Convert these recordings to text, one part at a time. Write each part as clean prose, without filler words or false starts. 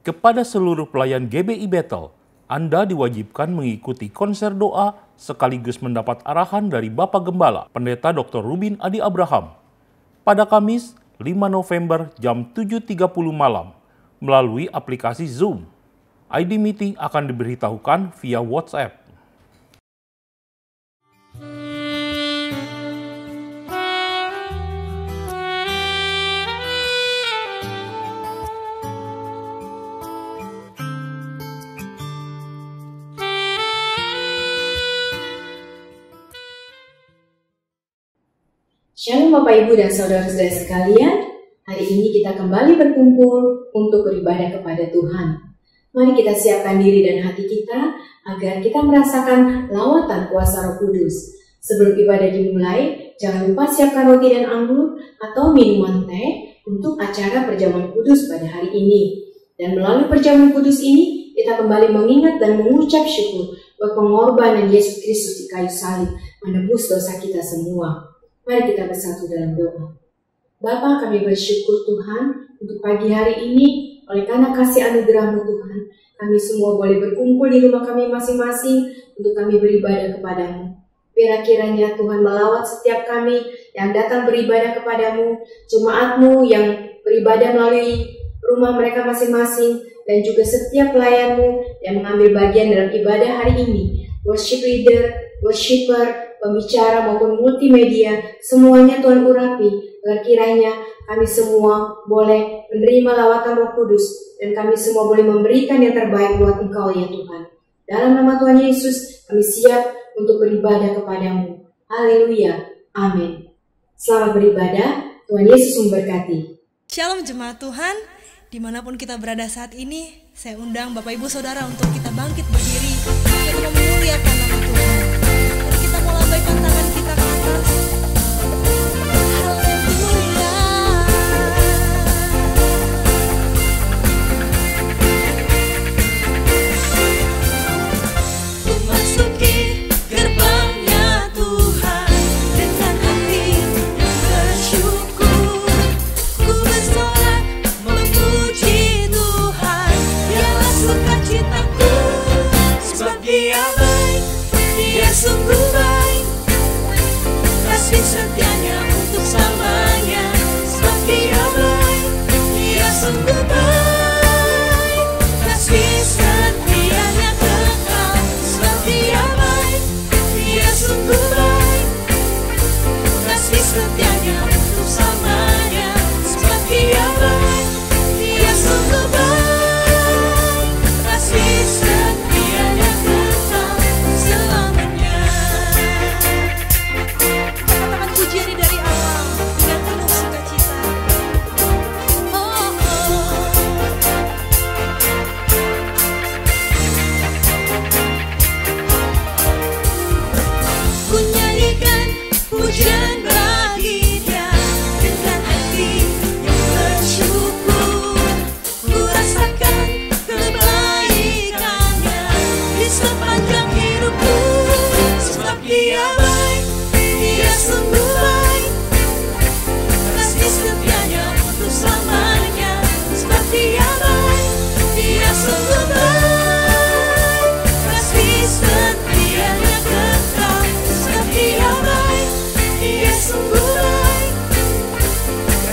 Kepada seluruh pelayan GBI Bethel, Anda diwajibkan mengikuti konser doa sekaligus mendapat arahan dari Bapak Gembala, Pendeta Dr. Rubin Adi Abraham, pada Kamis 5 November jam 7.30 malam melalui aplikasi Zoom. ID meeting akan diberitahukan via WhatsApp. Shalom Bapak Ibu dan Saudara-saudara sekalian, hari ini kita kembali berkumpul untuk beribadah kepada Tuhan. Mari kita siapkan diri dan hati kita agar kita merasakan lawatan kuasa Roh Kudus. Sebelum ibadah dimulai, jangan lupa siapkan roti dan anggur atau minuman teh untuk acara perjamuan kudus pada hari ini. Dan melalui perjamuan kudus ini, kita kembali mengingat dan mengucap syukur buat pengorbanan Yesus Kristus di kayu salib menebus dosa kita semua. Mari kita bersatu dalam doa. Bapa, kami bersyukur Tuhan untuk pagi hari ini, oleh karena kasih anugerah-Mu Tuhan, kami semua boleh berkumpul di rumah kami masing-masing untuk kami beribadah kepada-Mu. Biar kiranya Tuhan melawat setiap kami yang datang beribadah kepada-Mu, jemaat-Mu yang beribadah melalui rumah mereka masing-masing, dan juga setiap pelayan-Mu yang mengambil bagian dalam ibadah hari ini, worship leader, worshipper, pembicara maupun multimedia, semuanya Tuhan urapi, agar kiranya kami semua boleh menerima lawatan Roh Kudus, dan kami semua boleh memberikan yang terbaik buat Engkau ya Tuhan. Dalam nama Tuhan Yesus, kami siap untuk beribadah kepada-Mu. Haleluya. Amin. Selamat beribadah, Tuhan Yesus memberkati. Shalom jemaat Tuhan, dimanapun kita berada saat ini, saya undang Bapak Ibu Saudara untuk kita bangkit berdiri, kita memuliakan nama Tuhan. Mari kita mau lambaikan tangan kita ke atas. Haleluya. Ku masuki gerbangnya Tuhan dengan hati yang bersyukur. Ku bersorak memuji Tuhan, dialah sukacitaku, sebab Dia baik, Dia sungguh baik, kasih setianya untuk selamanya. Sebab Dia baik, Dia sungguh baik, kasih setianya kekal. Sebab Dia baik, Dia sungguh baik, kasih setianya untuk selamanya. Sebab Dia baik, Dia sungguh baik, kasih setianya kekal selamanya. Katakan pujian ini dari awal dengan penuh sukacita. Oh, oh. Ku nyanyikan pujian bagi Dia dengan hati yang bersyukur. Ku rasakan kebaikannya di sepanjang hidupku. Sebab Dia baik, Dia sungguh baik, kasih setianya untuk selamanya. Sebab Dia baik, Dia sungguh baik, kasih setianya kekal. Sebab Dia baik, Dia sungguh baik,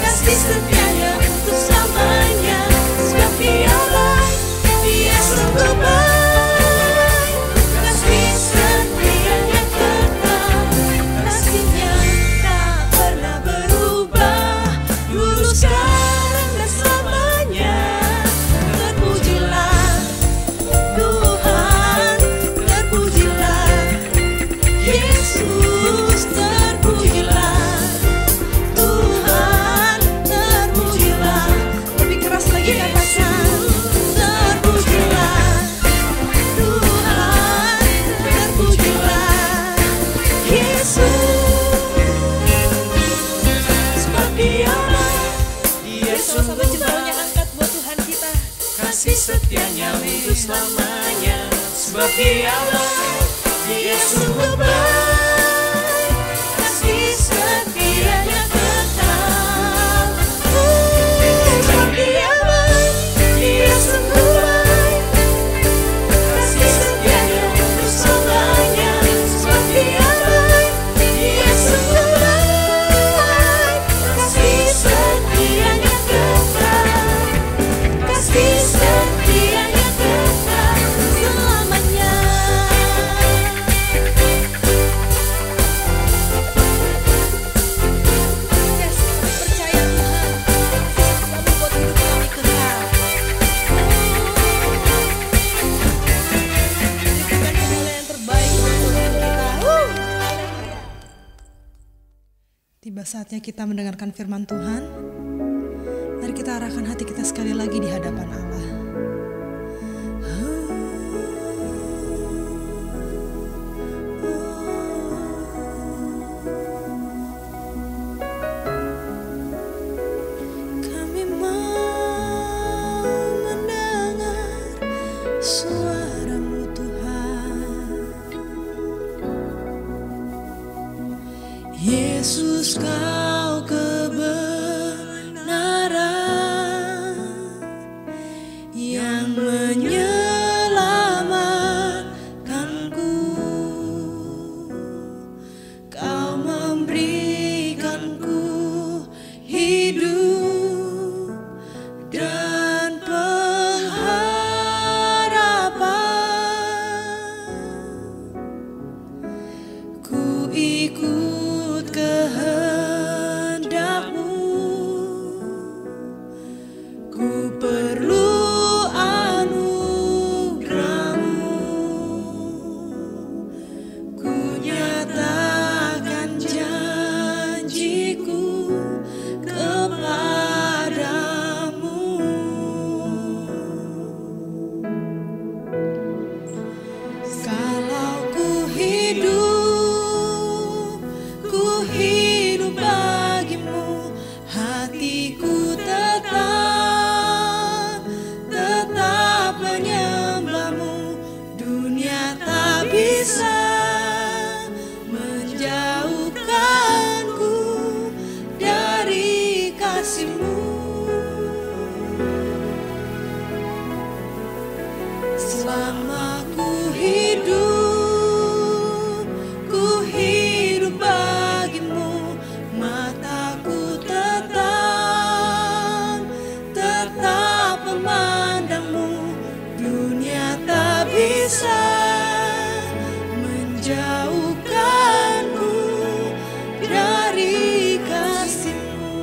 kasih setianya untuk selamanya. Sebab Dia baik, Dia sungguh baik, kasih setianya kekal. Kasih-Nya tak pernah berubah, dulu, sekarang, dan selamanya. Terpujilah Tuhan, terpujilah Yesus, terpujilah Tuhan, terpujilah. Lebih keras lagi katakan, terpujilah Tuhan, terpujilah Yesus. Sebab Dia baik, Dia sungguh baik, angkat buat Tuhan kita, kasih setianya untuk selamanya. Sebab Dia baik, Dia sungguh baik, kasih setianya kekal. Sebab Dia baik, Dia sungguh saatnya kita mendengarkan firman Tuhan. Mari kita arahkan hati kita sekali lagi di hadapan Allah. Kami mau mendengar suara-Mu Tuhan. Yesus, Kau kebenaran yang menyelamatkanku. Kau memberikanku hidup dan pengharapan. Ku ikut kehendak-Mu. Ku perlu anugerah-Mu. Ku nyatakan janjiku kepadamu. Kalau ku hidup bagimu, hatiku tetap menyembah-Mu. Dunia tak bisa menjauhkanku dari kasih-Mu. Selama ku hidup bagimu, mataku tetap memandang-Mu. Dunia tak bisa menjauhkanku dari kasih-Mu.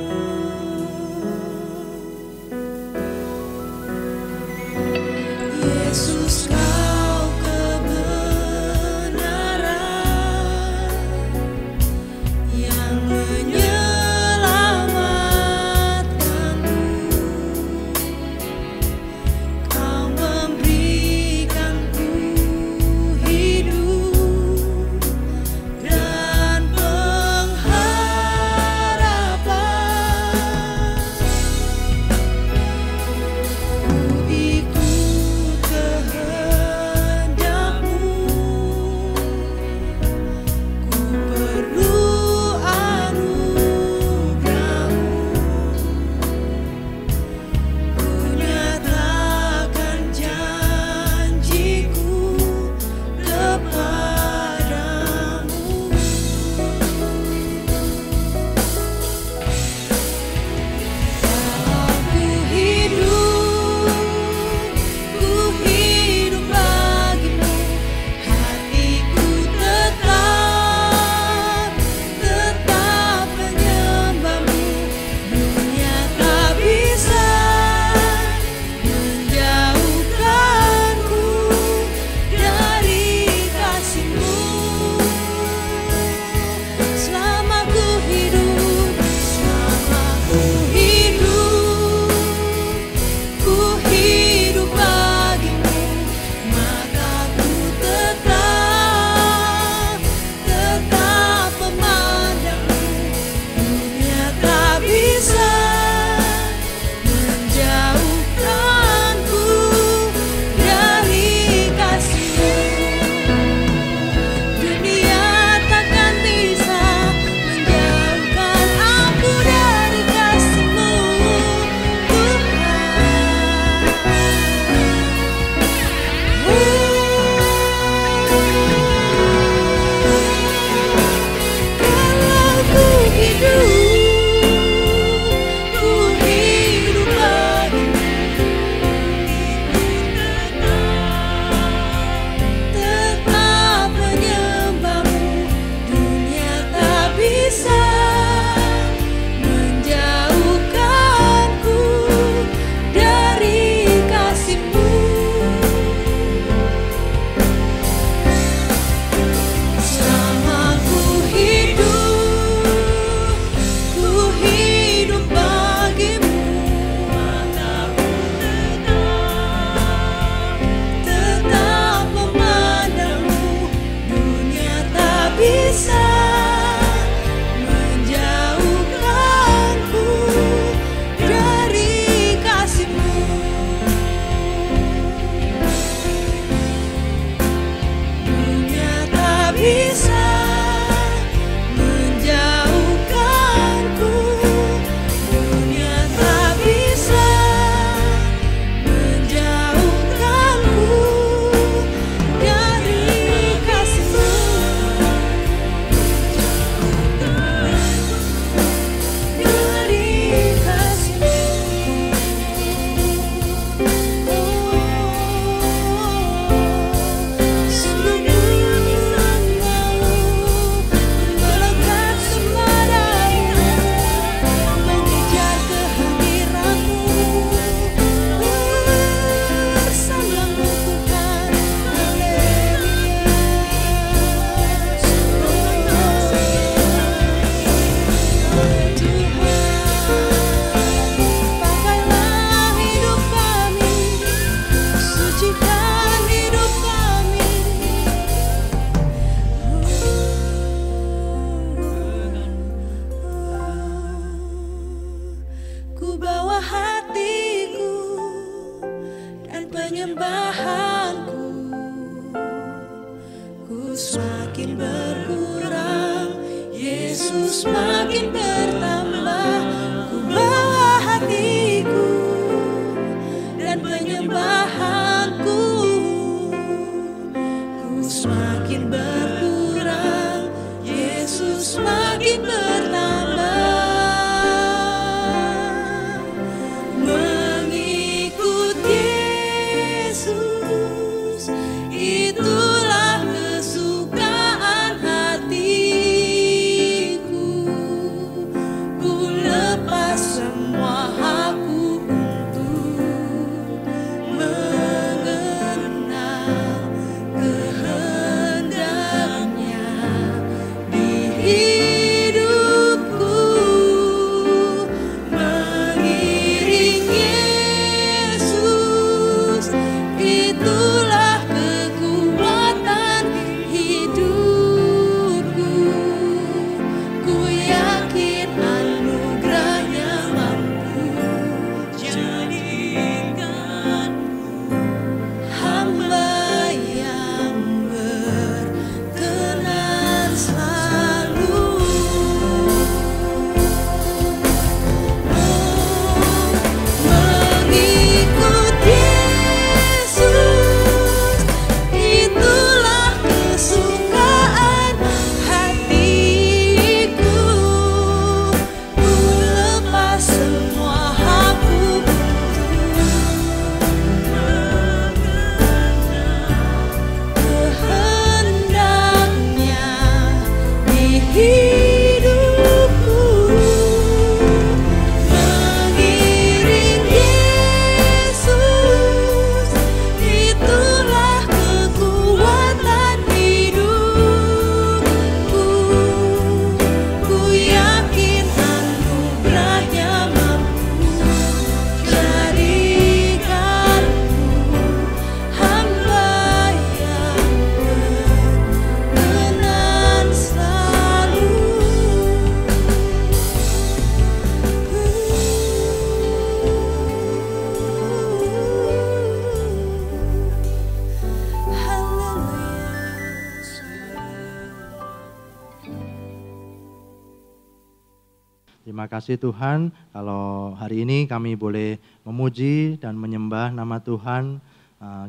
penyembahanku ku semakin berkurang, Yesus makin bertambah. Ku bawa hatiku dan penyembahanku ku semakin berkurang, Yesus makin bertambah. Mengikut Yesus itulah kesukaan hatiku. Ku lepas semua hakku untuk mengenal kehendaknya di hidupku. Mengiring Yesus itulah kekuatan hidupku. Ku yakin anugerahnya mampu jadikanku hamba yang berkenan selalu. Mengikut Yesus itulah kesukaan hatiku. Ku lepas semua hakku untuk kehendaknya di hidupku. Mengiring Yesus itulah kekuatan hidupku. Ku yakin anugerahnya mampu jadikanku hamba yang berkenan selalu. Terima kasih Tuhan, kalau hari ini kami boleh memuji dan menyembah nama Tuhan.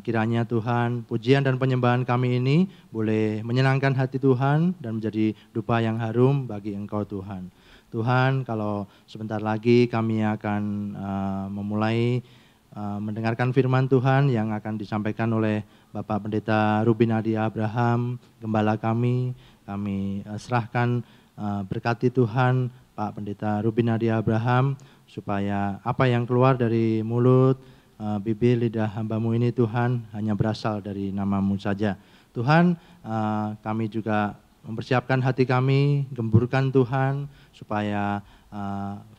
Kiranya Tuhan, pujian dan penyembahan kami ini boleh menyenangkan hati Tuhan dan menjadi dupa yang harum bagi Engkau Tuhan. Tuhan, kalau sebentar lagi kami akan memulai mendengarkan firman Tuhan yang akan disampaikan oleh Bapak Pendeta Ruben Adi Abraham, Gembala kami serahkan berkati Tuhan Pak Pendeta Ruben Adi Abraham, supaya apa yang keluar dari mulut, bibir, lidah hamba-Mu ini Tuhan hanya berasal dari nama-Mu saja. Tuhan, kami juga mempersiapkan hati kami, gemburkan Tuhan, supaya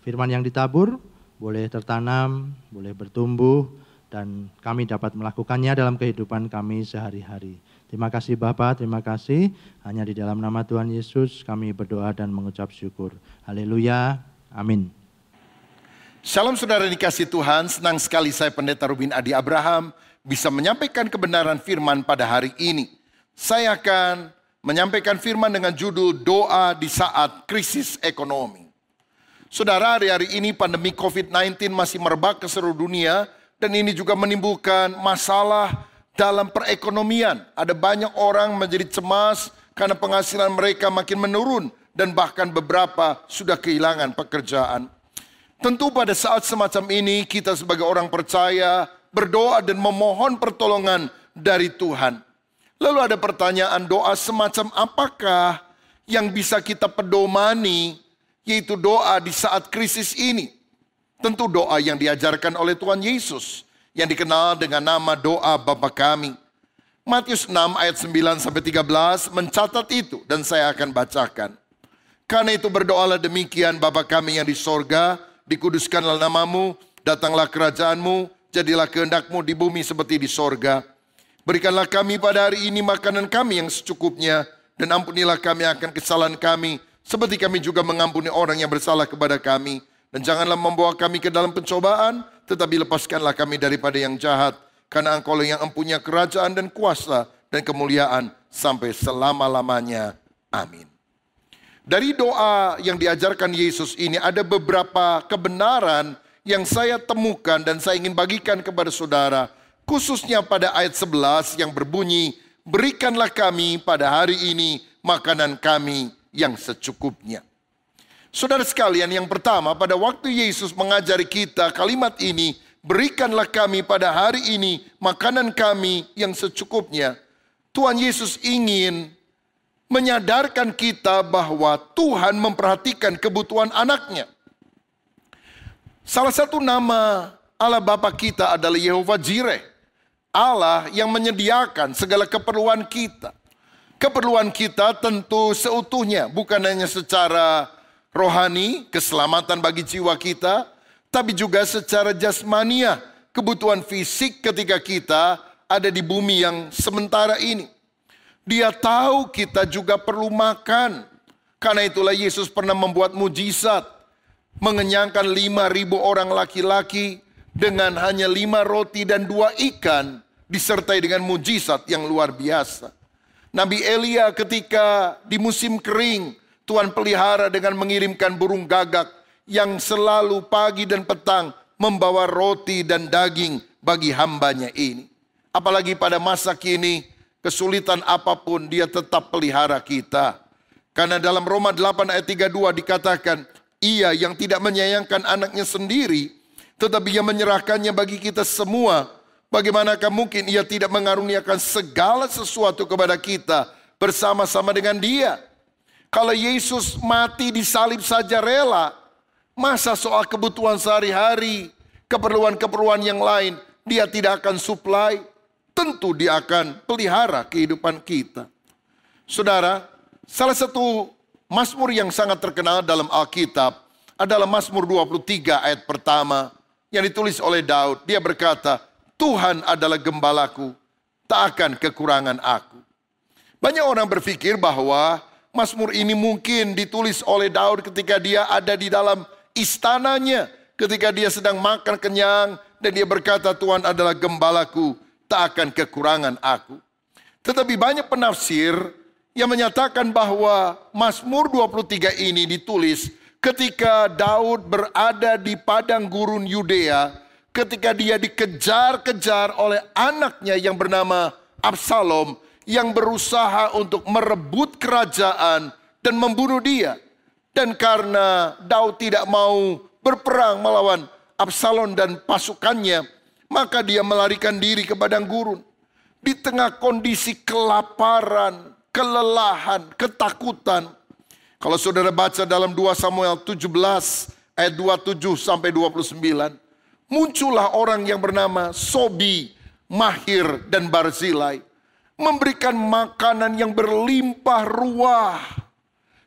firman yang ditabur boleh tertanam, boleh bertumbuh, dan kami dapat melakukannya dalam kehidupan kami sehari-hari. Terima kasih Bapa, terima kasih. Hanya di dalam nama Tuhan Yesus kami berdoa dan mengucap syukur. Haleluya, amin. Shalom saudara dikasih Tuhan, senang sekali saya Pendeta Ruben Adi Abraham bisa menyampaikan kebenaran firman pada hari ini. Saya akan menyampaikan firman dengan judul Doa di Saat Krisis Ekonomi. Saudara, hari-hari ini pandemi COVID-19 masih merebak ke seluruh dunia dan ini juga menimbulkan masalah dalam perekonomian. Ada banyak orang menjadi cemas karena penghasilan mereka makin menurun dan bahkan beberapa sudah kehilangan pekerjaan. Tentu pada saat semacam ini kita sebagai orang percaya berdoa dan memohon pertolongan dari Tuhan. Lalu ada pertanyaan, doa semacam apakah yang bisa kita pedomani, yaitu doa di saat krisis ini? Tentu doa yang diajarkan oleh Tuhan Yesus, yang dikenal dengan nama doa Bapa Kami. Matius 6 ayat 9-13 mencatat itu dan saya akan bacakan. Karena itu berdoalah demikian, Bapa Kami yang di sorga, dikuduskanlah namamu, datanglah kerajaanmu, jadilah kehendakmu di bumi seperti di sorga. Berikanlah kami pada hari ini makanan kami yang secukupnya, dan ampunilah kami akan kesalahan kami, seperti kami juga mengampuni orang yang bersalah kepada kami. Dan janganlah membawa kami ke dalam pencobaan, tetapi lepaskanlah kami daripada yang jahat. Karena Engkau yang mempunyai kerajaan dan kuasa dan kemuliaan sampai selama-lamanya. Amin. Dari doa yang diajarkan Yesus ini ada beberapa kebenaran yang saya temukan dan saya ingin bagikan kepada saudara. Khususnya pada ayat 11 yang berbunyi, berikanlah kami pada hari ini makanan kami yang secukupnya. Saudara sekalian, yang pertama, pada waktu Yesus mengajari kita kalimat ini, berikanlah kami pada hari ini makanan kami yang secukupnya. Tuhan Yesus ingin menyadarkan kita bahwa Tuhan memperhatikan kebutuhan anaknya. Salah satu nama Allah Bapa kita adalah Yehova Jireh. Allah yang menyediakan segala keperluan kita. Keperluan kita tentu seutuhnya, bukan hanya secara rohani, keselamatan bagi jiwa kita, tapi juga secara jasmania, kebutuhan fisik ketika kita ada di bumi yang sementara ini. Dia tahu kita juga perlu makan. Karena itulah Yesus pernah membuat mujizat, mengenyangkan 5.000 orang laki-laki dengan hanya 5 roti dan 2 ikan, disertai dengan mujizat yang luar biasa. Nabi Elia ketika di musim kering, Tuhan pelihara dengan mengirimkan burung gagak yang selalu pagi dan petang membawa roti dan daging bagi hambanya ini. Apalagi pada masa kini, kesulitan apapun dia tetap pelihara kita. Karena dalam Roma 8 ayat 32 dikatakan, ia yang tidak menyayangkan anaknya sendiri, tetapi ia menyerahkannya bagi kita semua. Bagaimanakah mungkin ia tidak mengaruniakan segala sesuatu kepada kita bersama-sama dengan dia? Kalau Yesus mati disalib saja rela, masa soal kebutuhan sehari-hari, keperluan-keperluan yang lain, dia tidak akan supply? Tentu dia akan pelihara kehidupan kita. Saudara, salah satu Mazmur yang sangat terkenal dalam Alkitab adalah Mazmur 23 ayat pertama yang ditulis oleh Daud. Dia berkata, Tuhan adalah gembalaku, tak akan kekurangan aku. Banyak orang berpikir bahwa Mazmur ini mungkin ditulis oleh Daud ketika dia ada di dalam istananya, ketika dia sedang makan kenyang dan dia berkata, Tuhan adalah gembalaku, tak akan kekurangan aku. Tetapi banyak penafsir yang menyatakan bahwa Mazmur 23 ini ditulis ketika Daud berada di padang gurun Yudea, ketika dia dikejar-kejar oleh anaknya yang bernama Absalom, yang berusaha untuk merebut kerajaan dan membunuh dia. Dan karena Daud tidak mau berperang melawan Absalom dan pasukannya, maka dia melarikan diri ke padang gurun. Di tengah kondisi kelaparan, kelelahan, ketakutan. Kalau saudara baca dalam 2 Samuel 17 ayat 27 sampai 29, muncullah orang yang bernama Sobi, Mahir, dan Barzilai, memberikan makanan yang berlimpah ruah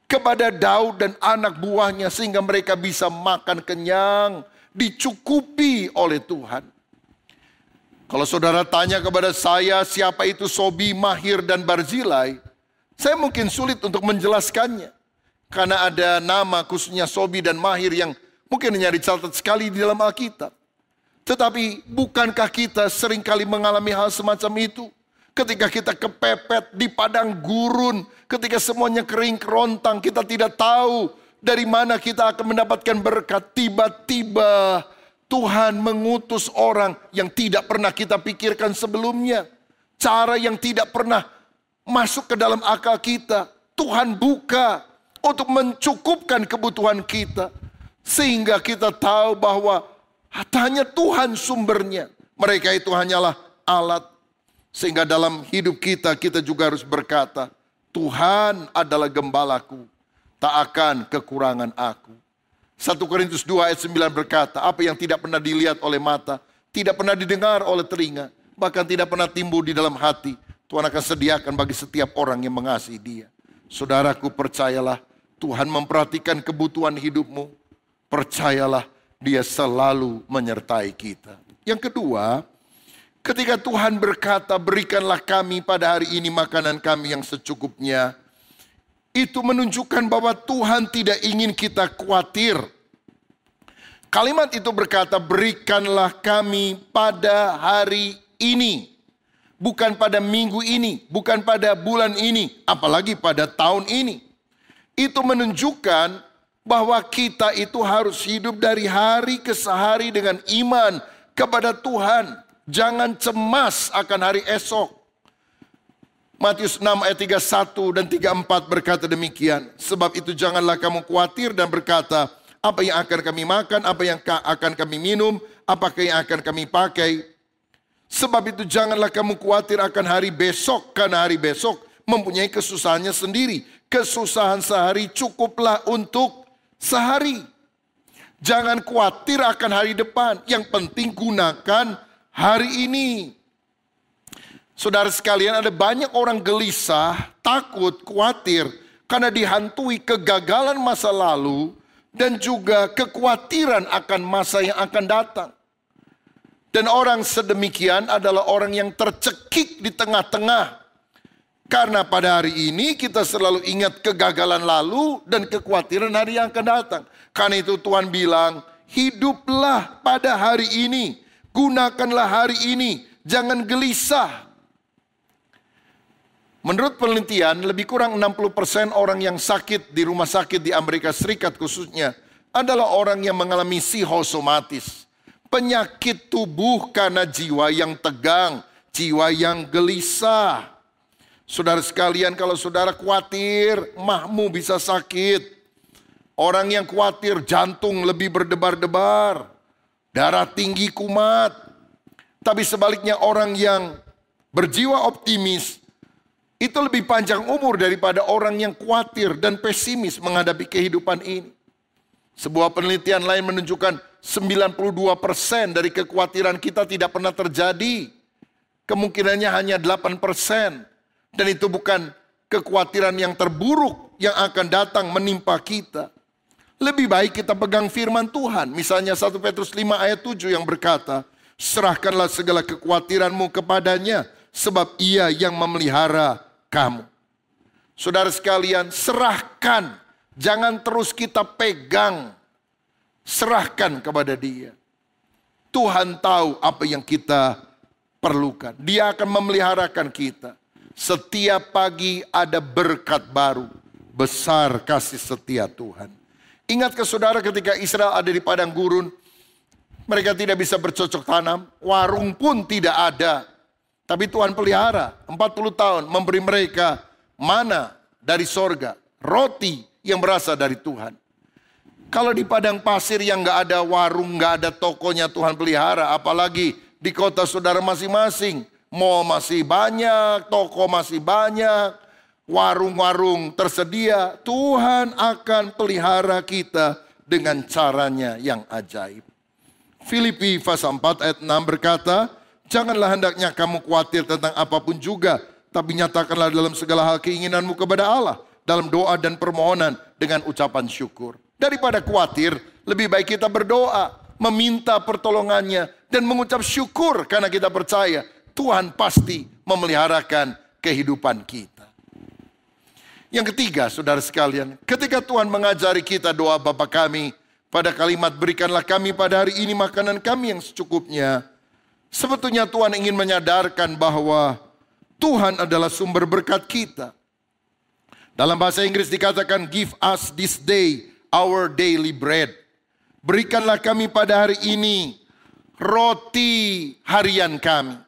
kepada Daud dan anak buahnya sehingga mereka bisa makan kenyang, dicukupi oleh Tuhan. Kalau saudara tanya kepada saya siapa itu Sobi, Mahir, dan Barzilai, saya mungkin sulit untuk menjelaskannya. Karena ada nama khususnya Sobi dan Mahir yang mungkin hanya dicatat sekali di dalam Alkitab. Tetapi bukankah kita seringkali mengalami hal semacam itu? Ketika kita kepepet di padang gurun, ketika semuanya kering kerontang, kita tidak tahu dari mana kita akan mendapatkan berkat. Tiba-tiba Tuhan mengutus orang yang tidak pernah kita pikirkan sebelumnya. Cara yang tidak pernah masuk ke dalam akal kita. Tuhan buka untuk mencukupkan kebutuhan kita. Sehingga kita tahu bahwa hanya Tuhan sumbernya. Mereka itu hanyalah alat. Sehingga dalam hidup kita, kita juga harus berkata, Tuhan adalah gembalaku, tak akan kekurangan aku. 1 Korintus 2 ayat 9 berkata, apa yang tidak pernah dilihat oleh mata, tidak pernah didengar oleh telinga, bahkan tidak pernah timbul di dalam hati, Tuhan akan sediakan bagi setiap orang yang mengasihi Dia. Saudaraku, percayalah, Tuhan memperhatikan kebutuhan hidupmu. Percayalah, Dia selalu menyertai kita. Yang kedua, ketika Tuhan berkata, berikanlah kami pada hari ini makanan kami yang secukupnya, itu menunjukkan bahwa Tuhan tidak ingin kita khawatir. Kalimat itu berkata, berikanlah kami pada hari ini. Bukan pada minggu ini, bukan pada bulan ini, apalagi pada tahun ini. Itu menunjukkan bahwa kita itu harus hidup dari hari ke hari dengan iman kepada Tuhan. Jangan cemas akan hari esok. Matius 6 ayat 31 dan 34 berkata demikian. Sebab itu janganlah kamu khawatir dan berkata, apa yang akan kami makan, apa yang akan kami minum, apakah yang akan kami pakai. Sebab itu janganlah kamu khawatir akan hari besok, karena hari besok mempunyai kesusahannya sendiri. Kesusahan sehari cukuplah untuk sehari. Jangan khawatir akan hari depan, yang penting gunakan hari ini. Saudara sekalian, ada banyak orang gelisah, takut, khawatir karena dihantui kegagalan masa lalu dan juga kekhawatiran akan masa yang akan datang. Dan orang sedemikian adalah orang yang tercekik di tengah-tengah. Karena pada hari ini kita selalu ingat kegagalan lalu dan kekhawatiran hari yang akan datang. Karena itu Tuhan bilang, hiduplah pada hari ini. Gunakanlah hari ini. Jangan gelisah. Menurut penelitian, lebih kurang 60% orang yang sakit di rumah sakit di Amerika Serikat khususnya adalah orang yang mengalami psikosomatis. Penyakit tubuh karena jiwa yang tegang, jiwa yang gelisah. Saudara sekalian, kalau saudara khawatir, mahmu bisa sakit. Orang yang khawatir, jantung lebih berdebar-debar, darah tinggi kumat. Tapi sebaliknya orang yang berjiwa optimis, itu lebih panjang umur daripada orang yang khawatir dan pesimis menghadapi kehidupan ini. Sebuah penelitian lain menunjukkan 92% dari kekhawatiran kita tidak pernah terjadi. Kemungkinannya hanya 8%. Dan itu bukan kekhawatiran yang terburuk yang akan datang menimpa kita. Lebih baik kita pegang firman Tuhan. Misalnya 1 Petrus 5 ayat 7 yang berkata, serahkanlah segala kekhawatiranmu kepadanya, sebab ia yang memelihara kamu. Saudara sekalian, serahkan. Jangan terus kita pegang. Serahkan kepada Dia. Tuhan tahu apa yang kita perlukan. Dia akan memeliharakan kita. Setiap pagi ada berkat baru. Besar kasih setia Tuhan. Ingat ke saudara ketika Israel ada di padang gurun. Mereka tidak bisa bercocok tanam. Warung pun tidak ada. Tapi Tuhan pelihara 40 tahun memberi mereka mana dari sorga. Roti yang berasal dari Tuhan. Kalau di padang pasir yang gak ada warung, gak ada tokonya Tuhan pelihara. Apalagi di kota saudara masing-masing. Mall masih banyak, toko masih banyak. Warung-warung tersedia. Tuhan akan pelihara kita dengan caranya yang ajaib. Filipi pasal 4 ayat 6 berkata, janganlah hendaknya kamu khawatir tentang apapun juga, tapi nyatakanlah dalam segala hal keinginanmu kepada Allah, dalam doa dan permohonan dengan ucapan syukur. Daripada khawatir, lebih baik kita berdoa, meminta pertolongannya, dan mengucap syukur karena kita percaya Tuhan pasti memeliharakan kehidupan kita. Yang ketiga, saudara sekalian, ketika Tuhan mengajari kita doa Bapa kami, pada kalimat berikanlah kami pada hari ini makanan kami yang secukupnya, sebetulnya Tuhan ingin menyadarkan bahwa Tuhan adalah sumber berkat kita. Dalam bahasa Inggris dikatakan, give us this day our daily bread. Berikanlah kami pada hari ini roti harian kami.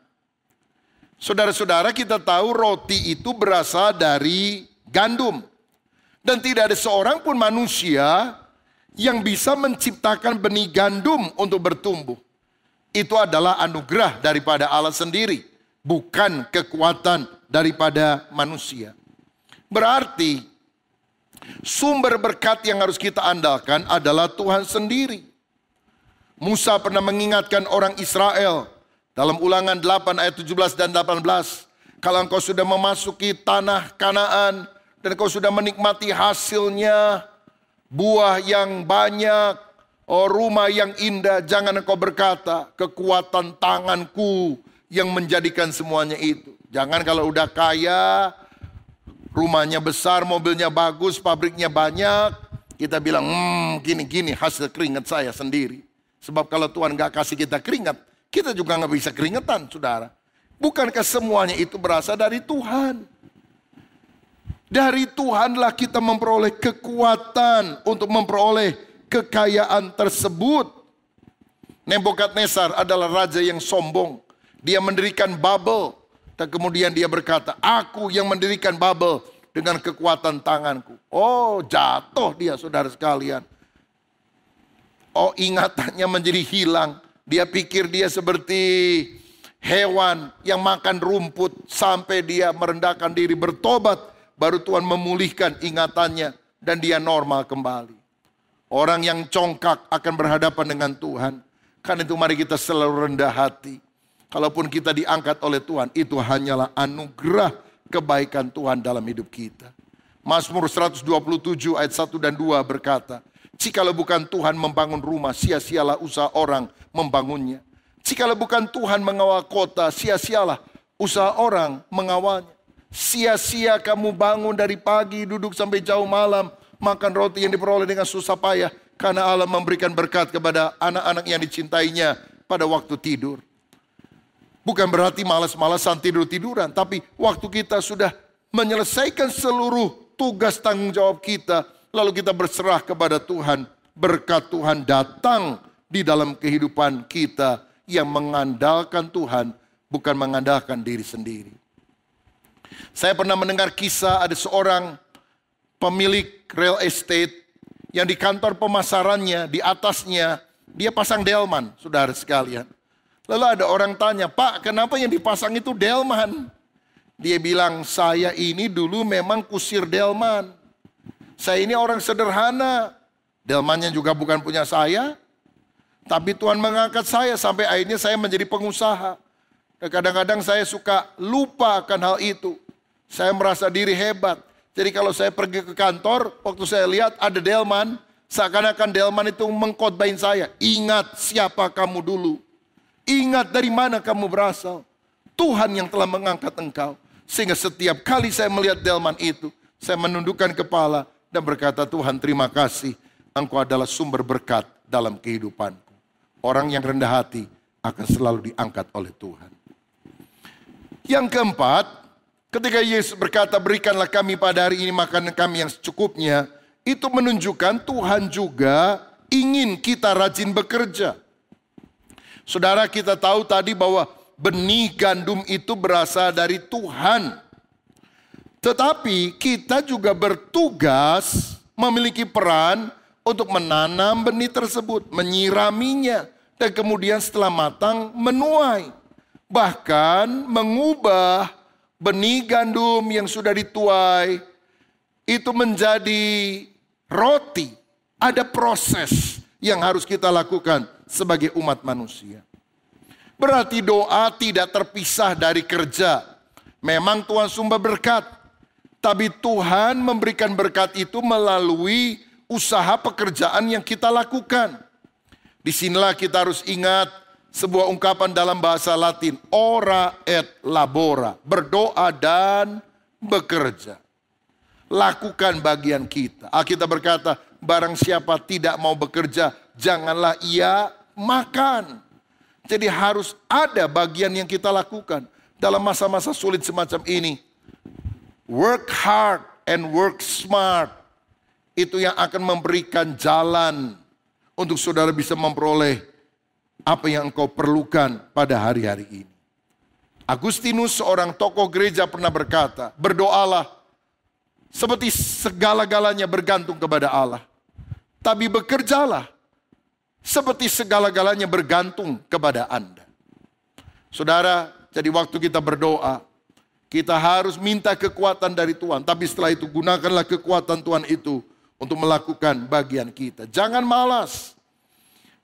Saudara-saudara, kita tahu roti itu berasal dari gandum. Dan tidak ada seorang pun manusia yang bisa menciptakan benih gandum untuk bertumbuh. Itu adalah anugerah daripada Allah sendiri, bukan kekuatan daripada manusia. Berarti sumber berkat yang harus kita andalkan adalah Tuhan sendiri. Musa pernah mengingatkan orang Israel dalam Ulangan 8 ayat 17 dan 18. Kalau engkau sudah memasuki tanah Kanaan dan engkau sudah menikmati hasilnya, buah yang banyak, rumah yang indah, jangan engkau berkata, kekuatan tanganku yang menjadikan semuanya itu. Jangan kalau udah kaya, rumahnya besar, mobilnya bagus, pabriknya banyak, kita bilang, gini-gini hasil keringat saya sendiri. Sebab kalau Tuhan gak kasih kita keringat, kita juga gak bisa keringetan, saudara. Bukankah semuanya itu berasal dari Tuhan? Dari Tuhanlah kita memperoleh kekuatan untuk memperoleh kekayaan tersebut. Nebukadnezar adalah raja yang sombong. Dia mendirikan Babel. Dan kemudian dia berkata, aku yang mendirikan Babel dengan kekuatan tanganku. Oh, jatuh dia, saudara sekalian. Oh, ingatannya menjadi hilang. Dia pikir dia seperti hewan yang makan rumput sampai dia merendahkan diri bertobat. Baru Tuhan memulihkan ingatannya dan dia normal kembali. Orang yang congkak akan berhadapan dengan Tuhan. Karena itu mari kita selalu rendah hati. Kalaupun kita diangkat oleh Tuhan, itu hanyalah anugerah kebaikan Tuhan dalam hidup kita. Mazmur 127 ayat 1 dan 2 berkata, jikalau bukan Tuhan membangun rumah, sia-sialah usaha orang membangunnya. Jikalau bukan Tuhan mengawal kota, sia-sialah usaha orang mengawalnya. Sia-sia kamu bangun dari pagi, duduk sampai jauh malam, makan roti yang diperoleh dengan susah payah. Karena Allah memberikan berkat kepada anak-anak yang dicintainya pada waktu tidur. Bukan berarti malas-malasan tidur-tiduran, tapi waktu kita sudah menyelesaikan seluruh tugas tanggung jawab kita, lalu kita berserah kepada Tuhan, berkat Tuhan datang di dalam kehidupan kita yang mengandalkan Tuhan, bukan mengandalkan diri sendiri. Saya pernah mendengar kisah ada seorang pemilik real estate yang di kantor pemasarannya, di atasnya, dia pasang delman, saudara sekalian. Lalu ada orang tanya, Pak, kenapa yang dipasang itu delman? Dia bilang, saya ini dulu memang kusir delman. Saya ini orang sederhana. Delmannya juga bukan punya saya. Tapi Tuhan mengangkat saya sampai akhirnya saya menjadi pengusaha. Dan kadang-kadang saya suka lupa akan hal itu. Saya merasa diri hebat. Jadi kalau saya pergi ke kantor, waktu saya lihat ada delman, seakan-akan delman itu mengkhotbahin saya. Ingat siapa kamu dulu. Ingat dari mana kamu berasal. Tuhan yang telah mengangkat engkau. Sehingga setiap kali saya melihat delman itu, saya menundukkan kepala dan berkata, Tuhan terima kasih. Engkau adalah sumber berkat dalam kehidupanku. Orang yang rendah hati akan selalu diangkat oleh Tuhan. Yang keempat, ketika Yesus berkata, berikanlah kami pada hari ini makanan kami yang secukupnya. Itu menunjukkan Tuhan juga ingin kita rajin bekerja. Saudara, kita tahu tadi bahwa benih gandum itu berasal dari Tuhan. Tetapi kita juga bertugas memiliki peran untuk menanam benih tersebut, menyiraminya, dan kemudian setelah matang menuai. Bahkan mengubah benih gandum yang sudah dituai itu menjadi roti. Ada proses yang harus kita lakukan sebagai umat manusia. Berarti doa tidak terpisah dari kerja. Memang Tuhan sumber berkat. Tapi Tuhan memberikan berkat itu melalui usaha pekerjaan yang kita lakukan. Disinilah kita harus ingat sebuah ungkapan dalam bahasa Latin. Ora et labora. Berdoa dan bekerja. Lakukan bagian kita. Alkitab berkata, barang siapa tidak mau bekerja, janganlah ia makan. Jadi harus ada bagian yang kita lakukan. Dalam masa-masa sulit semacam ini. Work hard and work smart. Itu yang akan memberikan jalan untuk saudara bisa memperoleh apa yang engkau perlukan pada hari-hari ini. Agustinus, seorang tokoh gereja, pernah berkata, berdoalah seperti segala-galanya bergantung kepada Allah. Tapi bekerjalah seperti segala-galanya bergantung kepada Anda. Saudara, jadi waktu kita berdoa, kita harus minta kekuatan dari Tuhan. Tapi setelah itu gunakanlah kekuatan Tuhan itu untuk melakukan bagian kita. Jangan malas.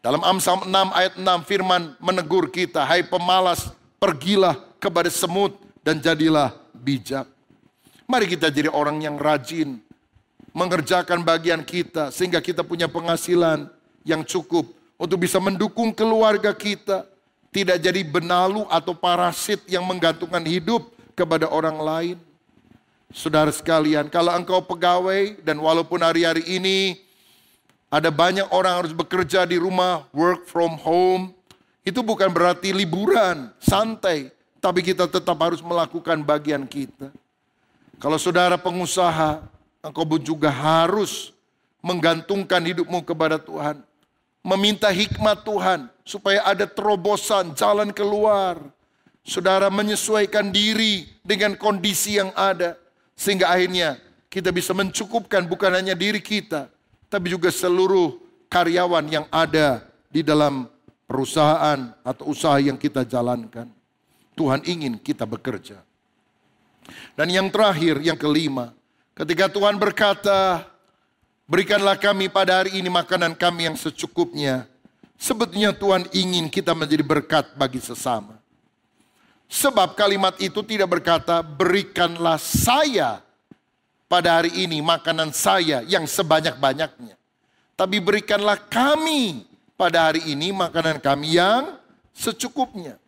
Dalam Amsal 6 ayat 6 firman menegur kita, hai pemalas, pergilah kepada semut dan jadilah bijak. Mari kita jadi orang yang rajin mengerjakan bagian kita sehingga kita punya penghasilan yang cukup untuk bisa mendukung keluarga kita, tidak jadi benalu atau parasit yang menggantungkan hidup kepada orang lain. Saudara sekalian, kalau engkau pegawai dan walaupun hari-hari ini ada banyak orang harus bekerja di rumah, work from home, itu bukan berarti liburan, santai, tapi kita tetap harus melakukan bagian kita. Kalau saudara pengusaha, engkau pun juga harus menggantungkan hidupmu kepada Tuhan. Meminta hikmat Tuhan supaya ada terobosan, jalan keluar. Saudara menyesuaikan diri dengan kondisi yang ada. Sehingga akhirnya kita bisa mencukupkan bukan hanya diri kita, tapi juga seluruh karyawan yang ada di dalam perusahaan atau usaha yang kita jalankan. Tuhan ingin kita bekerja. Dan yang terakhir, yang kelima, ketika Tuhan berkata, berikanlah kami pada hari ini makanan kami yang secukupnya. Sebetulnya Tuhan ingin kita menjadi berkat bagi sesama. Sebab kalimat itu tidak berkata, berikanlah saya pada hari ini makanan saya yang sebanyak-banyaknya. Tapi berikanlah kami pada hari ini makanan kami yang secukupnya.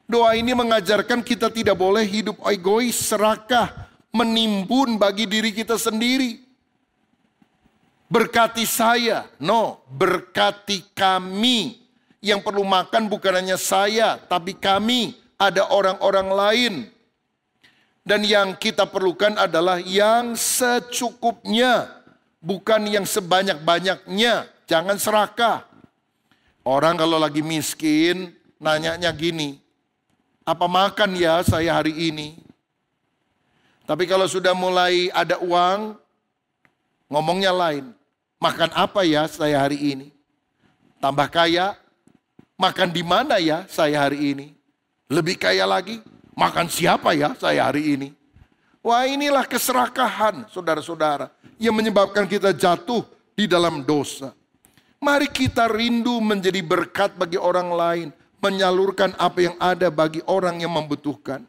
Doa ini mengajarkan kita tidak boleh hidup egois, serakah, menimbun bagi diri kita sendiri. Berkati saya, no, berkati kami. Yang perlu makan bukan hanya saya, tapi kami, ada orang-orang lain. Dan yang kita perlukan adalah yang secukupnya, bukan yang sebanyak-banyaknya. Jangan serakah. Orang kalau lagi miskin, nanyanya gini, apa makan ya saya hari ini? Tapi kalau sudah mulai ada uang, ngomongnya lain. Makan apa ya saya hari ini? Tambah kaya, makan di mana ya saya hari ini? Lebih kaya lagi, makan siapa ya saya hari ini? Wah, inilah keserakahan saudara-saudara yang menyebabkan kita jatuh di dalam dosa. Mari kita rindu menjadi berkat bagi orang lain. Menyalurkan apa yang ada bagi orang yang membutuhkan.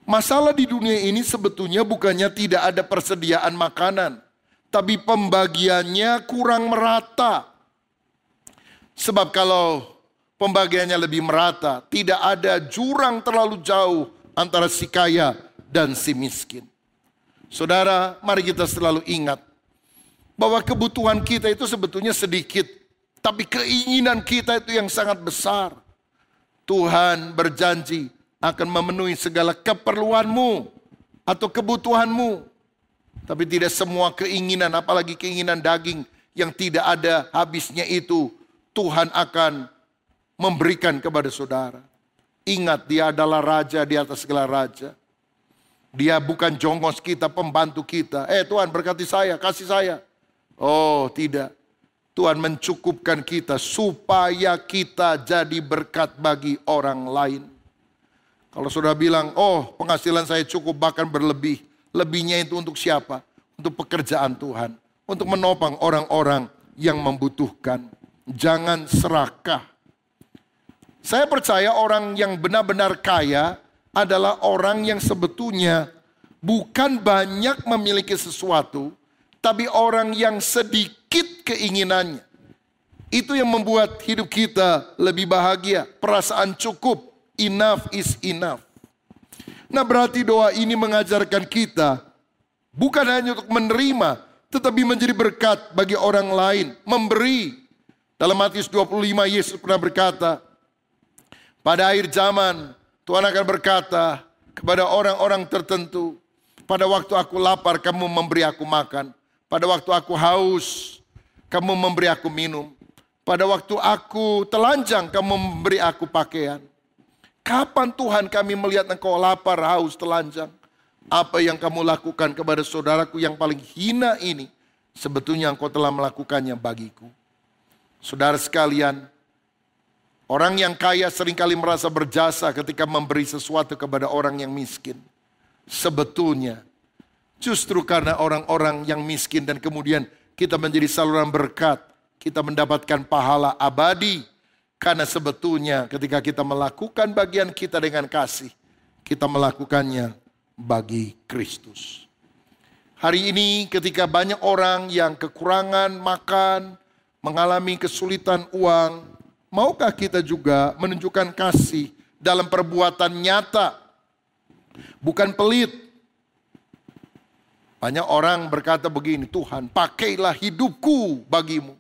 Masalah di dunia ini sebetulnya bukannya tidak ada persediaan makanan, tapi pembagiannya kurang merata. Sebab kalau pembagiannya lebih merata, tidak ada jurang terlalu jauh antara si kaya dan si miskin. Saudara, mari kita selalu ingat bahwa kebutuhan kita itu sebetulnya sedikit, tapi keinginan kita itu yang sangat besar. Tuhan berjanji akan memenuhi segala keperluanmu atau kebutuhanmu. Tapi tidak semua keinginan, apalagi keinginan daging yang tidak ada habisnya itu, Tuhan akan memberikan kepada saudara. Ingat, Dia adalah Raja di atas segala raja. Dia bukan jongos kita, pembantu kita. Tuhan berkati saya, kasih saya. Oh tidak. Tuhan mencukupkan kita supaya kita jadi berkat bagi orang lain. Kalau saudara bilang, oh penghasilan saya cukup bahkan berlebih. Lebihnya itu untuk siapa? Untuk pekerjaan Tuhan. Untuk menopang orang-orang yang membutuhkan. Jangan serakah. Saya percaya orang yang benar-benar kaya adalah orang yang sebetulnya bukan banyak memiliki sesuatu, tapi orang yang sedikit keinginannya. Itu yang membuat hidup kita lebih bahagia. Perasaan cukup. Enough is enough. Nah, berarti doa ini mengajarkan kita bukan hanya untuk menerima, tetapi menjadi berkat bagi orang lain. Memberi. Dalam Matius 25 Yesus pernah berkata, pada akhir zaman Tuhan akan berkata kepada orang-orang tertentu, pada waktu aku lapar kamu memberi aku makan. Pada waktu aku haus, kamu memberi aku minum. Pada waktu aku telanjang, kamu memberi aku pakaian. Kapan Tuhan kami melihat engkau lapar, haus, telanjang? Apa yang kamu lakukan kepada saudaraku yang paling hina ini, sebetulnya engkau telah melakukannya bagiku. Saudara sekalian, orang yang kaya seringkali merasa berjasa ketika memberi sesuatu kepada orang yang miskin. Sebetulnya, justru karena orang-orang yang miskin dan kemudian kita menjadi saluran berkat, kita mendapatkan pahala abadi. Karena sebetulnya ketika kita melakukan bagian kita dengan kasih, kita melakukannya bagi Kristus. Hari ini ketika banyak orang yang kekurangan makan, mengalami kesulitan uang, maukah kita juga menunjukkan kasih dalam perbuatan nyata, bukan pelit? Banyak orang berkata begini, Tuhan pakailah hidupku bagimu.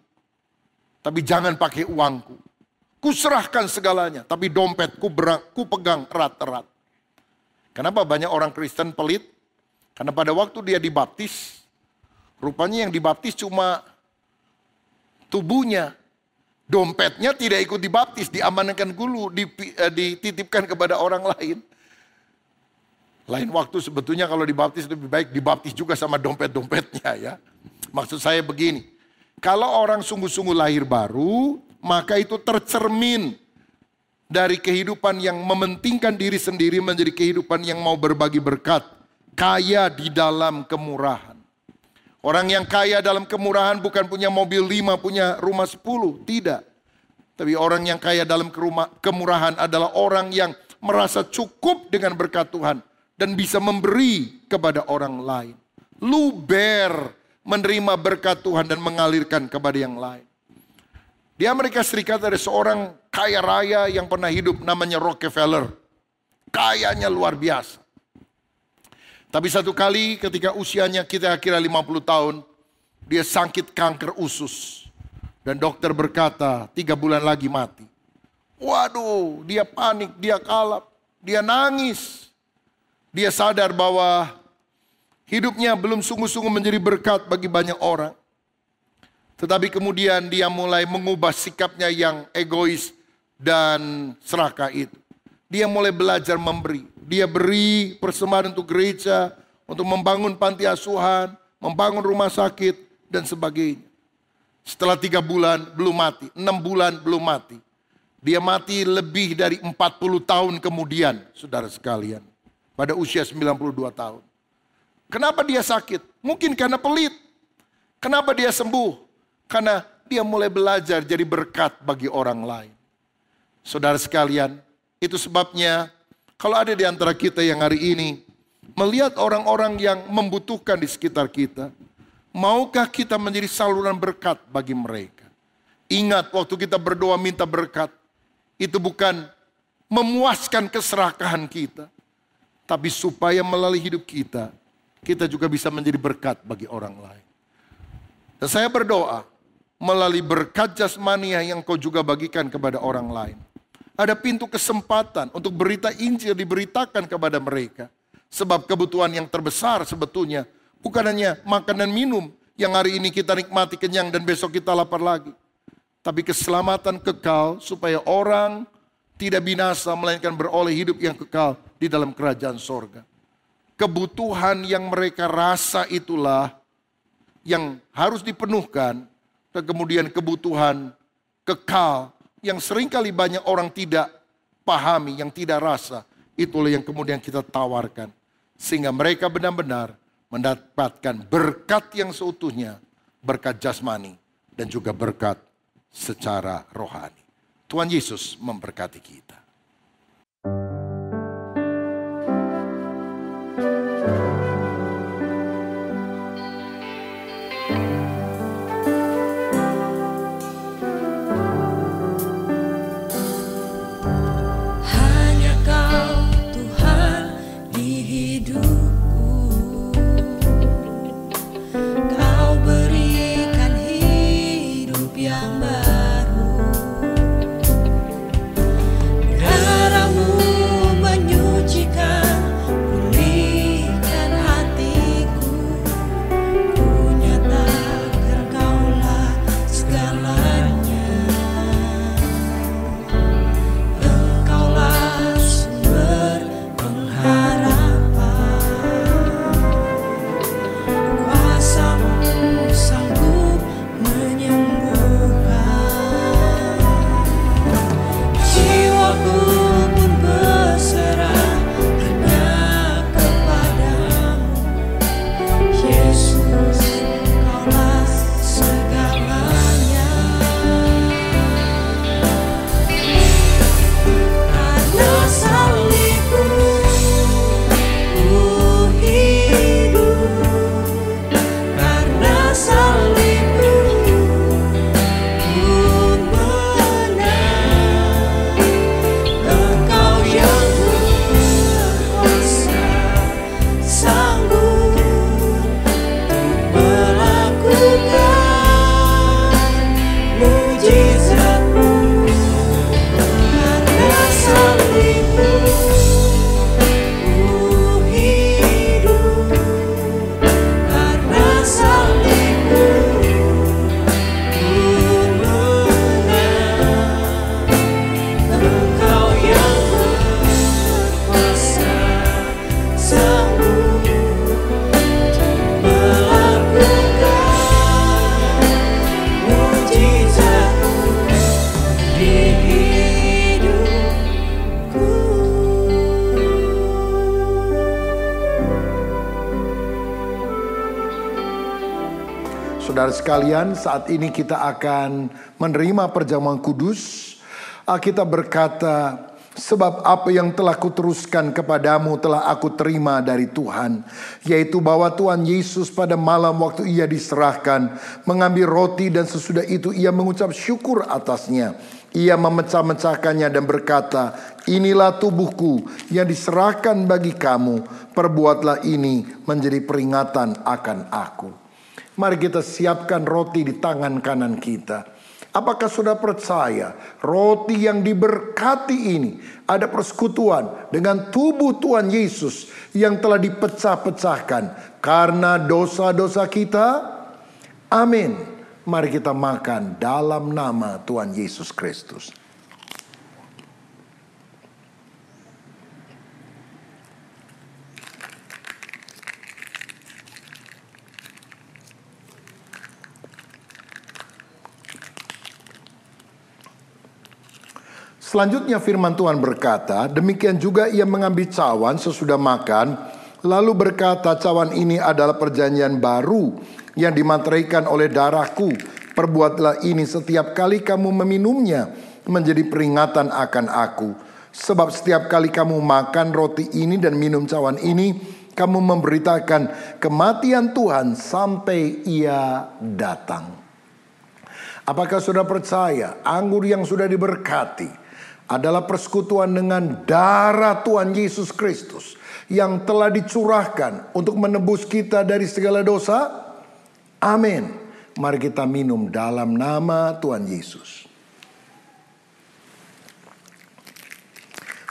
Tapi jangan pakai uangku. Kuserahkan segalanya, tapi dompetku ku pegang erat-erat. Kenapa banyak orang Kristen pelit? Karena pada waktu dia dibaptis, rupanya yang dibaptis cuma tubuhnya. Dompetnya tidak ikut dibaptis, diamankan dulu, dititipkan kepada orang lain. Lain waktu sebetulnya kalau dibaptis lebih baik dibaptis juga sama dompet-dompetnya ya. Maksud saya begini, kalau orang sungguh-sungguh lahir baru, maka itu tercermin dari kehidupan yang mementingkan diri sendiri menjadi kehidupan yang mau berbagi berkat. Kaya di dalam kemurahan. Orang yang kaya dalam kemurahan bukan punya mobil 5, punya rumah 10. Tidak. Tapi orang yang kaya dalam kemurahan adalah orang yang merasa cukup dengan berkat Tuhan. Dan bisa memberi kepada orang lain. Luber menerima berkat Tuhan dan mengalirkan kepada yang lain. Di Amerika Serikat ada seorang kaya raya yang pernah hidup namanya Rockefeller. Kayanya luar biasa. Tapi satu kali ketika usianya kira-kira 50 tahun, dia sakit kanker usus. Dan dokter berkata 3 bulan lagi mati. Waduh, dia panik, dia kalap, dia nangis. Dia sadar bahwa hidupnya belum sungguh-sungguh menjadi berkat bagi banyak orang. Tetapi kemudian dia mulai mengubah sikapnya yang egois dan serakah itu. Dia mulai belajar memberi. Dia beri persembahan untuk gereja, untuk membangun panti asuhan, membangun rumah sakit, dan sebagainya. Setelah 3 bulan belum mati, 6 bulan belum mati. Dia mati lebih dari 40 tahun kemudian, saudara sekalian. Pada usia 92 tahun. Kenapa dia sakit? Mungkin karena pelit. Kenapa dia sembuh? Karena dia mulai belajar jadi berkat bagi orang lain. Saudara sekalian, itu sebabnya kalau ada di antara kita yang hari ini melihat orang-orang yang membutuhkan di sekitar kita, maukah kita menjadi saluran berkat bagi mereka? Ingat waktu kita berdoa minta berkat, itu bukan memuaskan keserakahan kita, tapi supaya melalui hidup kita, kita juga bisa menjadi berkat bagi orang lain. Dan saya berdoa, melalui berkat jasmani yang kau juga bagikan kepada orang lain. Ada pintu kesempatan untuk berita Injil diberitakan kepada mereka. Sebab kebutuhan yang terbesar sebetulnya bukan hanya makan dan minum yang hari ini kita nikmati kenyang dan besok kita lapar lagi. Tapi keselamatan kekal supaya orang tidak binasa melainkan beroleh hidup yang kekal di dalam kerajaan sorga. Kebutuhan yang mereka rasa itulah yang harus dipenuhkan. Dan kemudian kebutuhan kekal yang seringkali banyak orang tidak pahami, yang tidak rasa. Itulah yang kemudian kita tawarkan. Sehingga mereka benar-benar mendapatkan berkat yang seutuhnya. Berkat jasmani dan juga berkat secara rohani. Tuhan Yesus memberkati kita. Yang baru Saudara sekalian, saat ini kita akan menerima perjamuan kudus. Alkitab berkata, sebab apa yang telah kuteruskan kepadamu telah aku terima dari Tuhan, yaitu bahwa Tuhan Yesus pada malam waktu ia diserahkan, mengambil roti dan sesudah itu ia mengucap syukur atasnya. Ia memecah-mecahkannya dan berkata, inilah tubuhku yang diserahkan bagi kamu, perbuatlah ini menjadi peringatan akan aku. Mari kita siapkan roti di tangan kanan kita. Apakah sudah percaya roti yang diberkati ini ada persekutuan dengan tubuh Tuhan Yesus yang telah dipecah-pecahkan karena dosa-dosa kita? Amin. Mari kita makan dalam nama Tuhan Yesus Kristus. Selanjutnya firman Tuhan berkata, demikian juga ia mengambil cawan sesudah makan, lalu berkata, cawan ini adalah perjanjian baru yang dimateraikan oleh darahku. Perbuatlah ini setiap kali kamu meminumnya menjadi peringatan akan aku. Sebab setiap kali kamu makan roti ini dan minum cawan ini, kamu memberitakan kematian Tuhan sampai ia datang. Apakah sudah percaya anggur yang sudah diberkati adalah persekutuan dengan darah Tuhan Yesus Kristus yang telah dicurahkan untuk menebus kita dari segala dosa? Amin. Mari kita minum dalam nama Tuhan Yesus.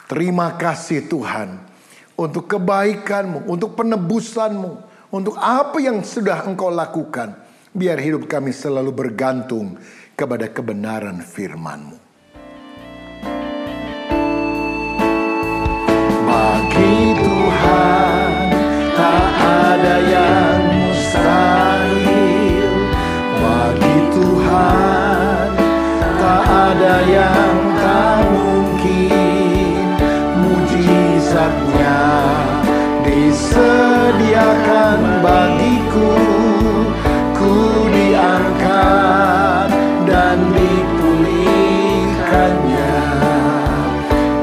Terima kasih Tuhan untuk kebaikan-Mu, untuk penebusan-Mu, untuk apa yang sudah Engkau lakukan. Biar hidup kami selalu bergantung kepada kebenaran firman-Mu. Bagi Tuhan tak ada yang mustahil. Bagi Tuhan tak ada yang tak mungkin. Mujizatnya disediakan bagiku. Ku diangkat dan dipulihkannya.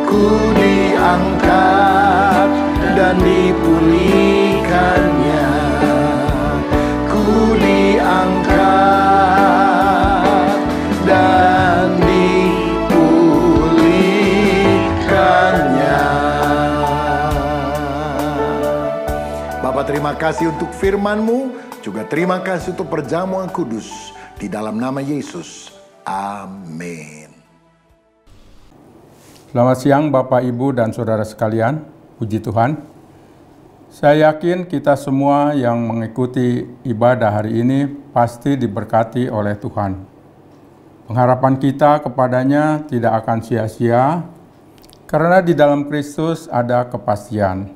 Ku diangkat dan dipulihkannya. Ku diangkat dan dipulihkannya. Bapa, terima kasih untuk firman-Mu, juga terima kasih untuk perjamuan kudus. Di dalam nama Yesus, amin. Selamat siang Bapak, Ibu, dan Saudara sekalian. Puji Tuhan. Saya yakin kita semua yang mengikuti ibadah hari ini pasti diberkati oleh Tuhan. Pengharapan kita kepadanya tidak akan sia-sia, karena di dalam Kristus ada kepastian.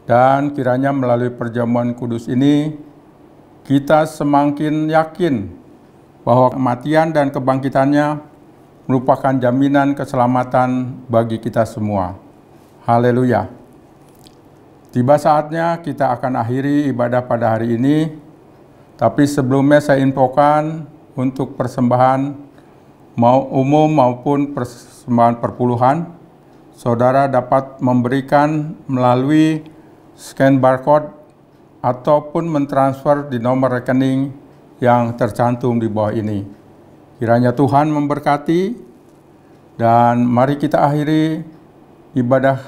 Dan kiranya melalui perjamuan kudus ini, kita semakin yakin bahwa kematian dan kebangkitannya merupakan jaminan keselamatan bagi kita semua. Haleluya. Tiba saatnya kita akan akhiri ibadah pada hari ini, tapi sebelumnya saya infokan untuk persembahan umum maupun persembahan perpuluhan, saudara dapat memberikan melalui scan barcode ataupun mentransfer di nomor rekening yang tercantum di bawah ini. Kiranya Tuhan memberkati, dan mari kita akhiri ibadah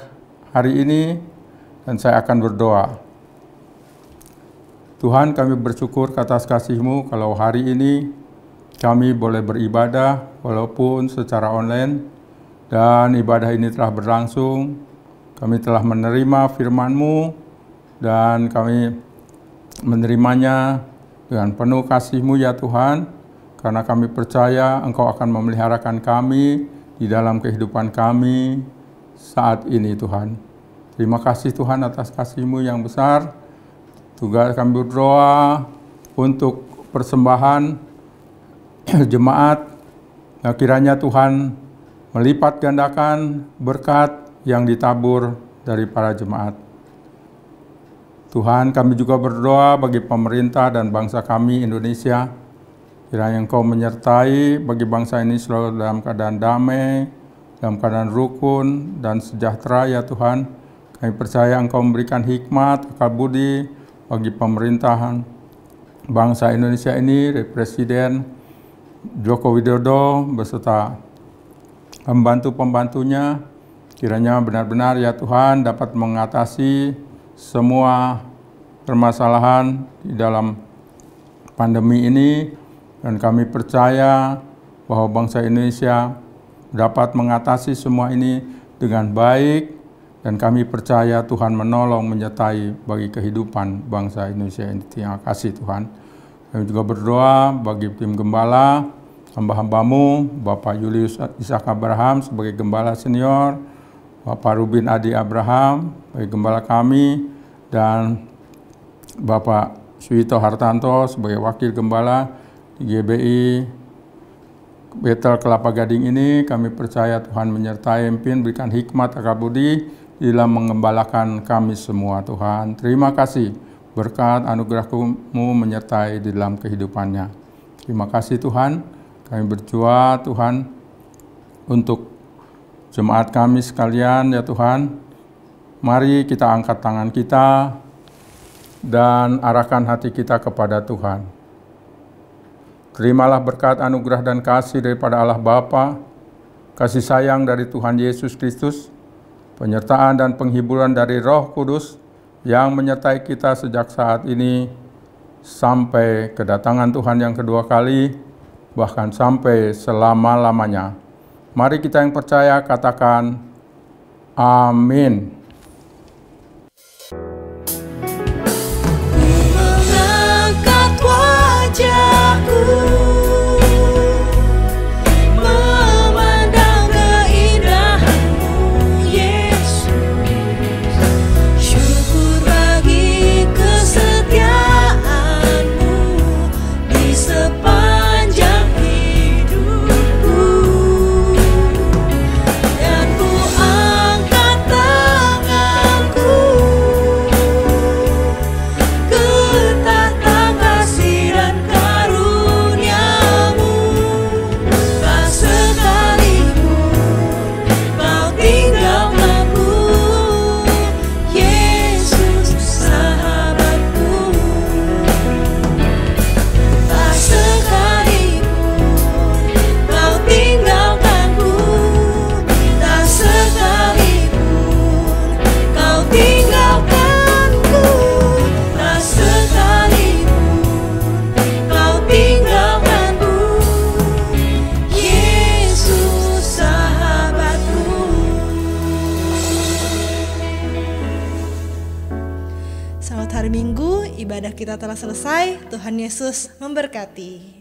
hari ini, dan saya akan berdoa. Tuhan, kami bersyukur atas kasih-Mu kalau hari ini kami boleh beribadah walaupun secara online, dan ibadah ini telah berlangsung. Kami telah menerima firman-Mu dan kami menerimanya dengan penuh kasih-Mu ya Tuhan, karena kami percaya Engkau akan memeliharakan kami di dalam kehidupan kami saat ini Tuhan. Terima kasih Tuhan atas kasih-Mu yang besar. Juga kami berdoa untuk persembahan jemaat. Nah, kiranya Tuhan melipat gandakan berkat yang ditabur dari para jemaat. Tuhan, kami juga berdoa bagi pemerintah dan bangsa kami Indonesia. Kiranya Engkau menyertai bagi bangsa ini selalu dalam keadaan damai, dalam keadaan rukun dan sejahtera ya Tuhan. Kami percaya Engkau memberikan hikmat, akal budi bagi pemerintahan bangsa Indonesia ini, Presiden Joko Widodo beserta pembantu-pembantunya. Kiranya benar-benar ya Tuhan dapat mengatasi semua permasalahan di dalam pandemi ini, dan kami percaya bahwa bangsa Indonesia dapat mengatasi semua ini dengan baik, dan kami percaya Tuhan menolong menyertai bagi kehidupan bangsa Indonesia ini. Terima kasih Tuhan. Kami juga berdoa bagi tim gembala, hamba-hambamu, Bapak Julius Ishak Abraham sebagai gembala senior, Bapak Rubin Adi Abraham sebagai gembala kami, dan Bapak Suwito Hartanto sebagai wakil gembala di GBI Betel Kelapa Gading ini. Kami percaya Tuhan menyertai, pimpin, berikan hikmat, akal budi dalam mengembalakan kami semua Tuhan. Terima kasih berkat anugerah-Mu menyertai di dalam kehidupannya. Terima kasih Tuhan. Kami berdoa Tuhan untuk jemaat kami sekalian ya Tuhan. Mari kita angkat tangan kita dan arahkan hati kita kepada Tuhan. Terimalah berkat anugerah dan kasih daripada Allah Bapa, kasih sayang dari Tuhan Yesus Kristus, penyertaan dan penghiburan dari Roh Kudus yang menyertai kita sejak saat ini sampai kedatangan Tuhan yang kedua kali, bahkan sampai selama-lamanya. Mari kita yang percaya katakan amin. Mengangkat wajahku, memandang keindahan-Mu, Yesus. Syukur bagi kesetiaan-Mu di sepanjang hidupku. Dan ku angkat tanganku ke tahta kasih dan karunia-Mu. Tak sekalipun Kau tinggalkanku, Yesus sahabatku. Tak sekalipun Kau tinggalkanku, tak sekalipun Kau tinggalkanku, tak sekalipun Kau tinggalkanku, Yesus sahabatku. Selamat hari Minggu, ibadah kita telah selesai. Tuhan Yesus memberkati.